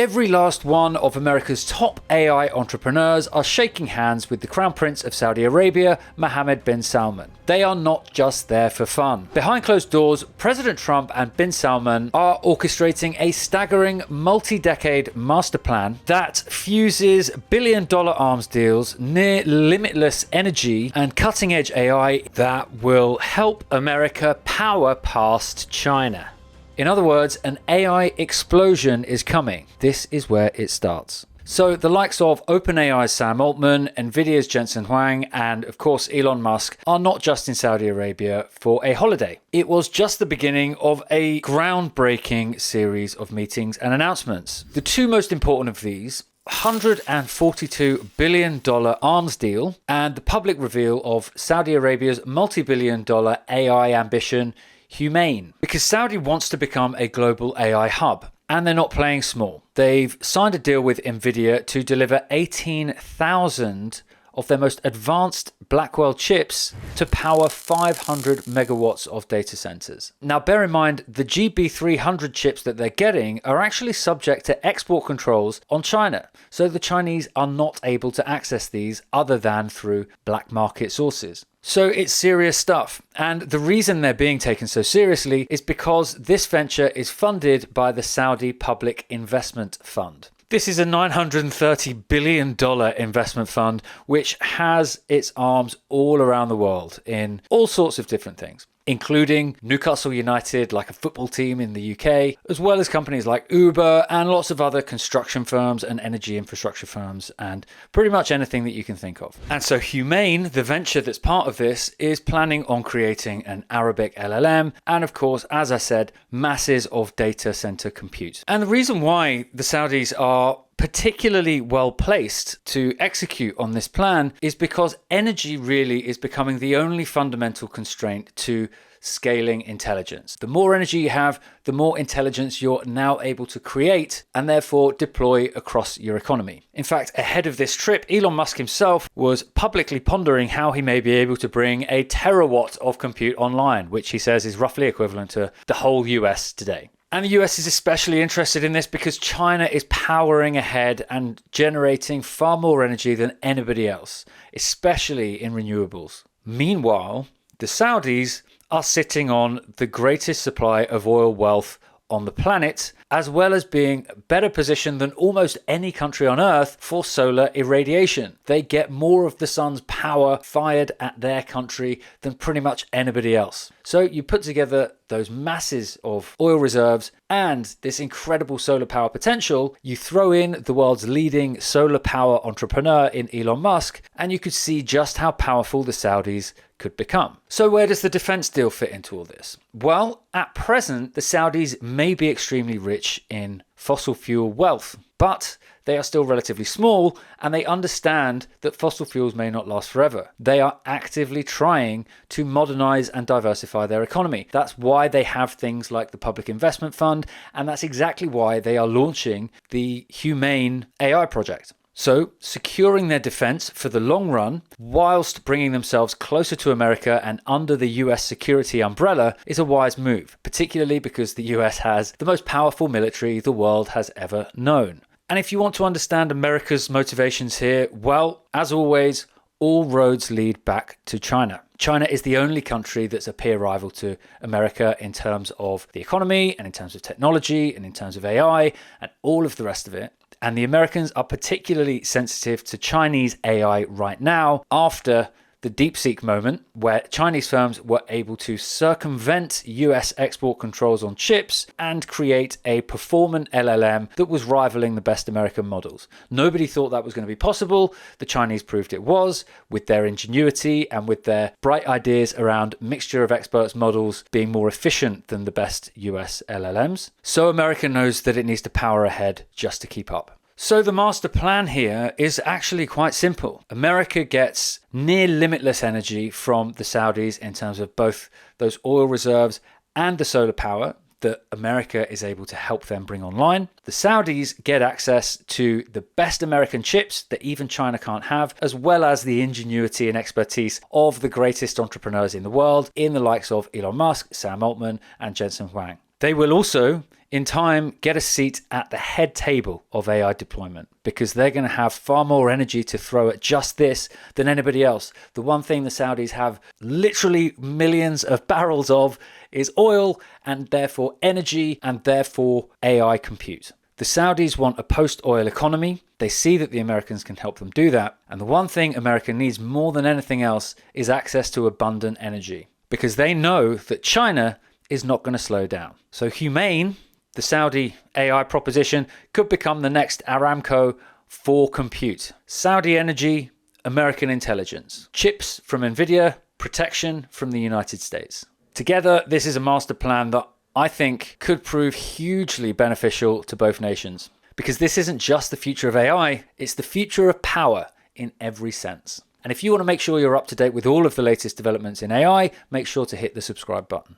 Every last one of America's top AI entrepreneurs are shaking hands with the Crown Prince of Saudi Arabia, Mohammed bin Salman. They are not just there for fun. Behind closed doors, President Trump and bin Salman are orchestrating a staggering multi-decade master plan that fuses billion-dollar arms deals, near limitless energy, and cutting-edge AI that will help America power past China. In other words, an AI explosion is coming. This is where it starts. So the likes of OpenAI's Sam Altman, Nvidia's Jensen Huang, and of course Elon Musk are not just in Saudi Arabia for a holiday. It was just the beginning of a groundbreaking series of meetings and announcements. The two most important of these, $142 billion arms deal and the public reveal of Saudi Arabia's multi-billion-dollar AI ambition, Huang, because Saudi wants to become a global AI hub, and they're not playing small. They've signed a deal with Nvidia to deliver 18,000 of their most advanced Blackwell chips to power 500 megawatts of data centers. Now, bear in mind, the GB300 chips that they're getting are actually subject to export controls on China. So the Chinese are not able to access these other than through black market sources. So it's serious stuff. And the reason they're being taken so seriously is because this venture is funded by the Saudi Public Investment Fund. This is a $930 billion investment fund which has its arms all around the world in all sorts of different things, including Newcastle United, like a football team in the UK, as well as companies like Uber and lots of other construction firms and energy infrastructure firms and pretty much anything that you can think of. And so Huang, the venture that's part of this, is planning on creating an Arabic LLM and, of course, as I said, masses of data center compute. And the reason why the Saudis are particularly well placed to execute on this plan is because energy really is becoming the only fundamental constraint to scaling intelligence. The more energy you have, the more intelligence you're now able to create and therefore deploy across your economy. In fact, ahead of this trip, Elon Musk himself was publicly pondering how he may be able to bring a terawatt of compute online, which he says is roughly equivalent to the whole US today. And the US is especially interested in this because China is powering ahead and generating far more energy than anybody else, especially in renewables. Meanwhile, the Saudis are sitting on the greatest supply of oil wealth on the planet, as well as being better positioned than almost any country on Earth for solar irradiation. They get more of the sun's power fired at their country than pretty much anybody else. So you put together those masses of oil reserves and this incredible solar power potential, you throw in the world's leading solar power entrepreneur in Elon Musk, and you could see just how powerful the Saudis could become. So where does the defense deal fit into all this? Well, at present, the Saudis may be extremely rich in fossil fuel wealth, but they are still relatively small and they understand that fossil fuels may not last forever. They are actively trying to modernize and diversify their economy. That's why they have things like the Public Investment Fund, and that's exactly why they are launching the Huang AI project. So, securing their defense for the long run, whilst bringing themselves closer to America and under the US security umbrella, is a wise move, particularly because the US has the most powerful military the world has ever known. And if you want to understand America's motivations here, well, as always, all roads lead back to China. China is the only country that's a peer rival to America in terms of the economy and in terms of technology and in terms of AI and all of the rest of it. And the Americans are particularly sensitive to Chinese AI right now after the DeepSeek moment, where Chinese firms were able to circumvent US export controls on chips and create a performant LLM that was rivaling the best American models. Nobody thought that was going to be possible. The Chinese proved it was, with their ingenuity and with their bright ideas around mixture of experts models being more efficient than the best US LLMs. So America knows that it needs to power ahead just to keep up. So the master plan here is actually quite simple. America gets near limitless energy from the Saudis in terms of both those oil reserves and the solar power that America is able to help them bring online. The Saudis get access to the best American chips that even China can't have, as well as the ingenuity and expertise of the greatest entrepreneurs in the world, in the likes of Elon Musk, Sam Altman, and Jensen Huang. They will also in time get a seat at the head table of AI deployment, because they're going to have far more energy to throw at just this than anybody else. The one thing the Saudis have literally millions of barrels of is oil, and therefore energy, and therefore AI compute. The Saudis want a post-oil economy. They see that the Americans can help them do that. And the one thing America needs more than anything else is access to abundant energy, because they know that China is not going to slow down. So Huang, the Saudi AI proposition, could become the next Aramco for compute. Saudi energy, American intelligence. Chips from Nvidia, protection from the United States. Together, this is a master plan that I think could prove hugely beneficial to both nations, because this isn't just the future of AI, it's the future of power in every sense. And if you want to make sure you're up to date with all of the latest developments in AI, make sure to hit the subscribe button.